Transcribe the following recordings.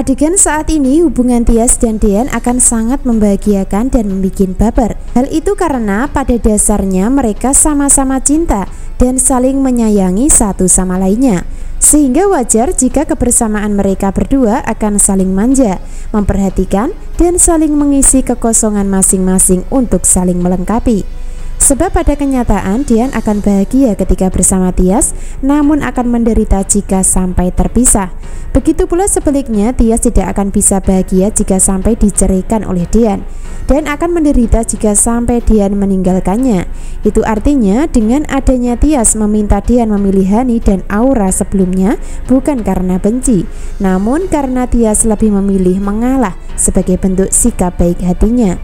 Adegan saat ini hubungan Tias dan Dean akan sangat membahagiakan dan membuat baper. Hal itu karena pada dasarnya mereka sama-sama cinta dan saling menyayangi satu sama lainnya. Sehingga wajar jika kebersamaan mereka berdua akan saling manja, memperhatikan, dan saling mengisi kekosongan masing-masing untuk saling melengkapi. Sebab pada kenyataan Dean akan bahagia ketika bersama Tias, namun akan menderita jika sampai terpisah. Begitu pula sebaliknya, Tias tidak akan bisa bahagia jika sampai diceraikan oleh Dean, dan akan menderita jika sampai Dean meninggalkannya. Itu artinya dengan adanya Tias meminta Dean memilih Hani dan Aura sebelumnya bukan karena benci, namun karena Tias lebih memilih mengalah sebagai bentuk sikap baik hatinya.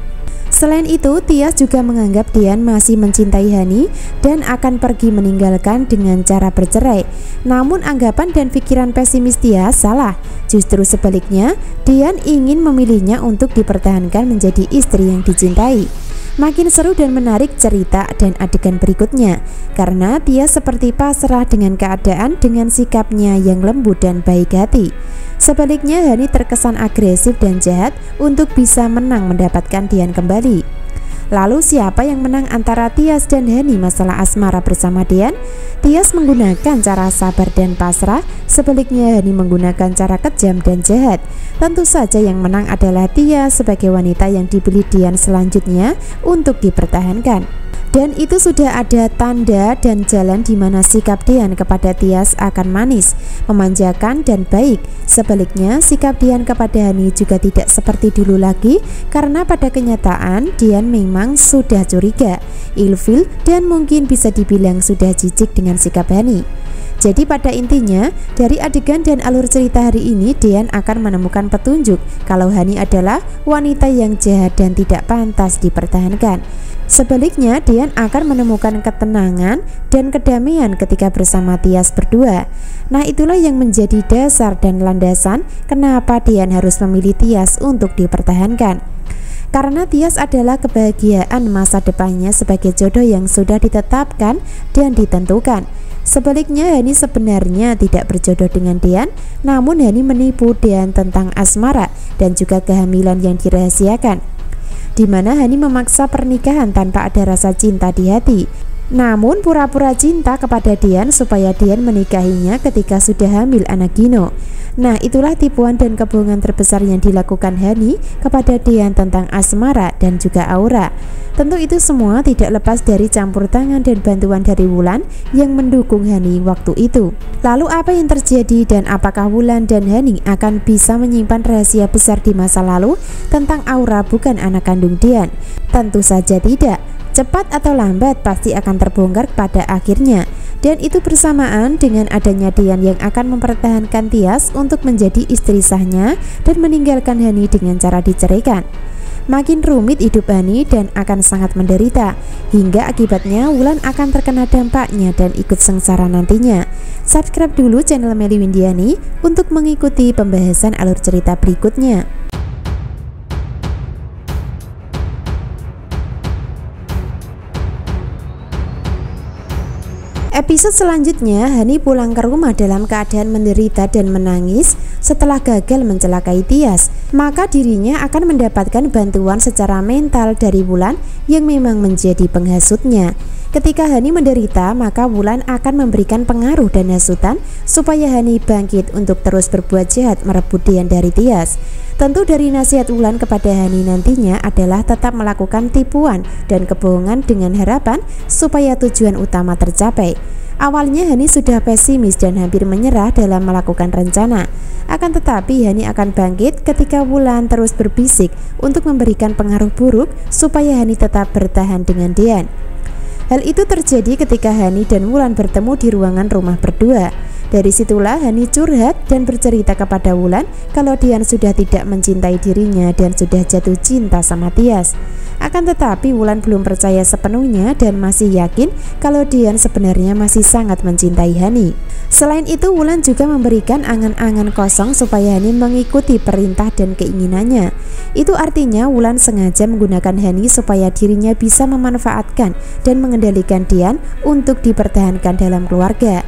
Selain itu, Tias juga menganggap Dean masih mencintai Hani dan akan pergi meninggalkan dengan cara bercerai. Namun anggapan dan pikiran pesimis Tias salah. Justru sebaliknya, Dean ingin memilihnya untuk dipertahankan menjadi istri yang dicintai. Makin seru dan menarik cerita dan adegan berikutnya, karena Tias seperti pasrah dengan keadaan dengan sikapnya yang lembut dan baik hati. Sebaliknya, Hani terkesan agresif dan jahat untuk bisa menang mendapatkan Dean kembali. Lalu siapa yang menang antara Tias dan Hani masalah asmara bersama Dean? Tias menggunakan cara sabar dan pasrah, sebaliknya Hani menggunakan cara kejam dan jahat. Tentu saja yang menang adalah Tias sebagai wanita yang dipilih Dean selanjutnya untuk dipertahankan. Dan itu sudah ada tanda dan jalan di mana sikap Dean kepada Tias akan manis, memanjakan dan baik. Sebaliknya, sikap Dean kepada Hani juga tidak seperti dulu lagi, karena pada kenyataan Dean memang sudah curiga, ilfil, dan mungkin bisa dibilang sudah jijik dengan sikap Hani. Jadi pada intinya, dari adegan dan alur cerita hari ini, Dean akan menemukan petunjuk kalau Hani adalah wanita yang jahat dan tidak pantas dipertahankan. Sebaliknya, Dean akan menemukan ketenangan dan kedamaian ketika bersama Tias berdua. Nah, itulah yang menjadi dasar dan landasan kenapa Dean harus memilih Tias untuk dipertahankan. Karena Tias adalah kebahagiaan masa depannya sebagai jodoh yang sudah ditetapkan dan ditentukan. Sebaliknya, Hani sebenarnya tidak berjodoh dengan Dean, namun Hani menipu Dean tentang asmara dan juga kehamilan yang dirahasiakan, di mana Hani memaksa pernikahan tanpa ada rasa cinta di hati, namun pura-pura cinta kepada Dean supaya Dean menikahinya ketika sudah hamil anak Gino. Nah, itulah tipuan dan kebohongan terbesar yang dilakukan Hani kepada Dean tentang asmara dan juga Aura. Tentu itu semua tidak lepas dari campur tangan dan bantuan dari Wulan yang mendukung Hani waktu itu. Lalu apa yang terjadi dan apakah Wulan dan Hani akan bisa menyimpan rahasia besar di masa lalu tentang Aura bukan anak kandung Dean? Tentu saja tidak. Cepat atau lambat pasti akan terbongkar pada akhirnya. Dan itu bersamaan dengan adanya Dean yang akan mempertahankan Tias untuk menjadi istri sahnya dan meninggalkan Hani dengan cara diceraikan. Makin rumit hidup Hani dan akan sangat menderita, hingga akibatnya Wulan akan terkena dampaknya dan ikut sengsara nantinya. Subscribe dulu channel Melly Windiani untuk mengikuti pembahasan alur cerita berikutnya. Episode selanjutnya, Hani pulang ke rumah dalam keadaan menderita dan menangis setelah gagal mencelakai Tias. Maka dirinya akan mendapatkan bantuan secara mental dari Wulan yang memang menjadi penghasutnya. Ketika Hani menderita, maka Wulan akan memberikan pengaruh dan hasutan supaya Hani bangkit untuk terus berbuat jahat merebut Dean dari Tias. Tentu dari nasihat Wulan kepada Hani nantinya adalah tetap melakukan tipuan dan kebohongan dengan harapan supaya tujuan utama tercapai. Awalnya Hani sudah pesimis dan hampir menyerah dalam melakukan rencana. Akan tetapi Hani akan bangkit ketika Wulan terus berbisik untuk memberikan pengaruh buruk supaya Hani tetap bertahan dengan Dean. Hal itu terjadi ketika Hani dan Wulan bertemu di ruangan rumah berdua. Dari situlah Hani curhat dan bercerita kepada Wulan kalau Dean sudah tidak mencintai dirinya dan sudah jatuh cinta sama Tias. Akan tetapi Wulan belum percaya sepenuhnya dan masih yakin kalau Dean sebenarnya masih sangat mencintai Hani. Selain itu, Wulan juga memberikan angan-angan kosong supaya Hani mengikuti perintah dan keinginannya. Itu artinya Wulan sengaja menggunakan Hani supaya dirinya bisa memanfaatkan dan mengendalikan Dean untuk dipertahankan dalam keluarga.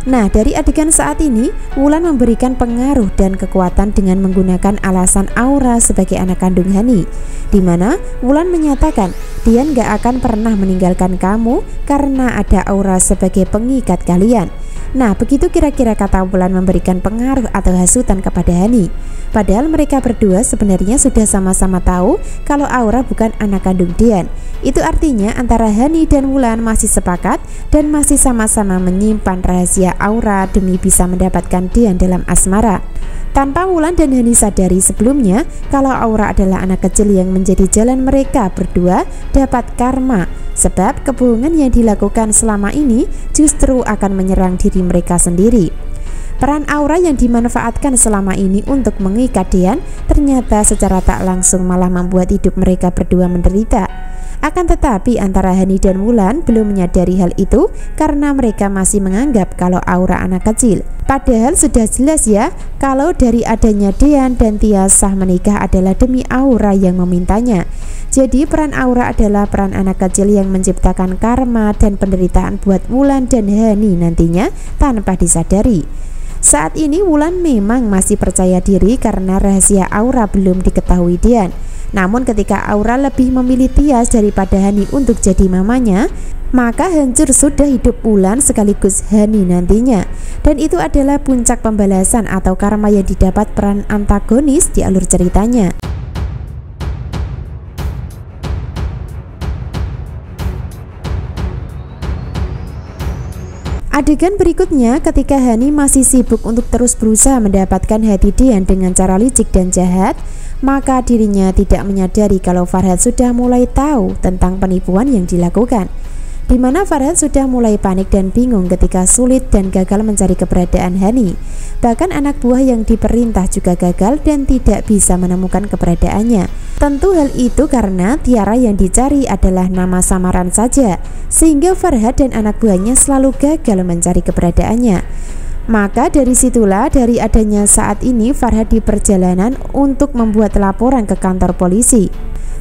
Nah, dari adegan saat ini, Wulan memberikan pengaruh dan kekuatan dengan menggunakan alasan Aura sebagai anak kandung Hani, di mana Wulan menyatakan Dian gak akan pernah meninggalkan kamu karena ada Aura sebagai pengikat kalian. Nah, begitu kira-kira kata Wulan memberikan pengaruh atau hasutan kepada Hani. Padahal mereka berdua sebenarnya sudah sama-sama tahu kalau Aura bukan anak kandung Dian. Itu artinya antara Hani dan Wulan masih sepakat dan masih sama-sama menyimpan rahasia Aura demi bisa mendapatkan Dian dalam asmara. Tanpa Wulan dan Hani sadari sebelumnya kalau Aura adalah anak kecil yang menjadi jalan mereka berdua dapat karma, sebab kebohongan yang dilakukan selama ini justru akan menyerang diri mereka sendiri. Peran Aura yang dimanfaatkan selama ini untuk mengikat Dian ternyata secara tak langsung malah membuat hidup mereka berdua menderita. Akan tetapi antara Hani dan Wulan belum menyadari hal itu karena mereka masih menganggap kalau Aura anak kecil. Padahal sudah jelas ya kalau dari adanya Dian dan Tiasah menikah adalah demi Aura yang memintanya. Jadi peran Aura adalah peran anak kecil yang menciptakan karma dan penderitaan buat Wulan dan Hani nantinya tanpa disadari. Saat ini Wulan memang masih percaya diri karena rahasia Aura belum diketahui Dian. Namun ketika Aura lebih memilih Tias daripada Hani untuk jadi mamanya, maka hancur sudah hidup Wulan sekaligus Hani nantinya. Dan itu adalah puncak pembalasan atau karma yang didapat peran antagonis di alur ceritanya. Adegan berikutnya ketika Hani masih sibuk untuk terus berusaha mendapatkan hati Dian dengan cara licik dan jahat, maka dirinya tidak menyadari kalau Farhad sudah mulai tahu tentang penipuan yang dilakukan, di mana Farhad sudah mulai panik dan bingung ketika sulit dan gagal mencari keberadaan Hani. Bahkan anak buah yang diperintah juga gagal dan tidak bisa menemukan keberadaannya. Tentu hal itu karena Tiara yang dicari adalah nama samaran saja, sehingga Farhad dan anak buahnya selalu gagal mencari keberadaannya. Maka dari situlah dari adanya saat ini Farhad di perjalanan untuk membuat laporan ke kantor polisi.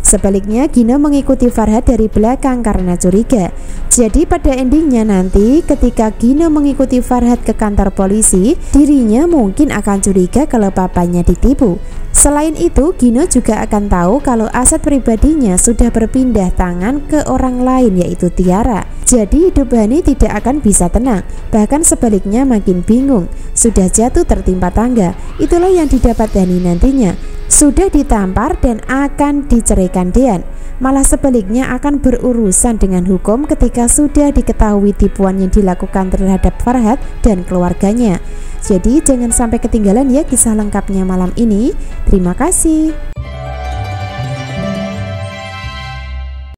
Sebaliknya Gina mengikuti Farhad dari belakang karena curiga. Jadi pada endingnya nanti ketika Gina mengikuti Farhad ke kantor polisi, dirinya mungkin akan curiga kalau papanya ditipu. Selain itu, Gino juga akan tahu kalau aset pribadinya sudah berpindah tangan ke orang lain yaitu Tiara. Jadi hidup Hani tidak akan bisa tenang, bahkan sebaliknya makin bingung, sudah jatuh tertimpa tangga. Itulah yang didapat Hani nantinya, sudah ditampar dan akan diceraikan Dian. Malah sebaliknya akan berurusan dengan hukum ketika sudah diketahui tipuan yang dilakukan terhadap Farhad dan keluarganya. Jadi jangan sampai ketinggalan ya kisah lengkapnya malam ini. Terima kasih.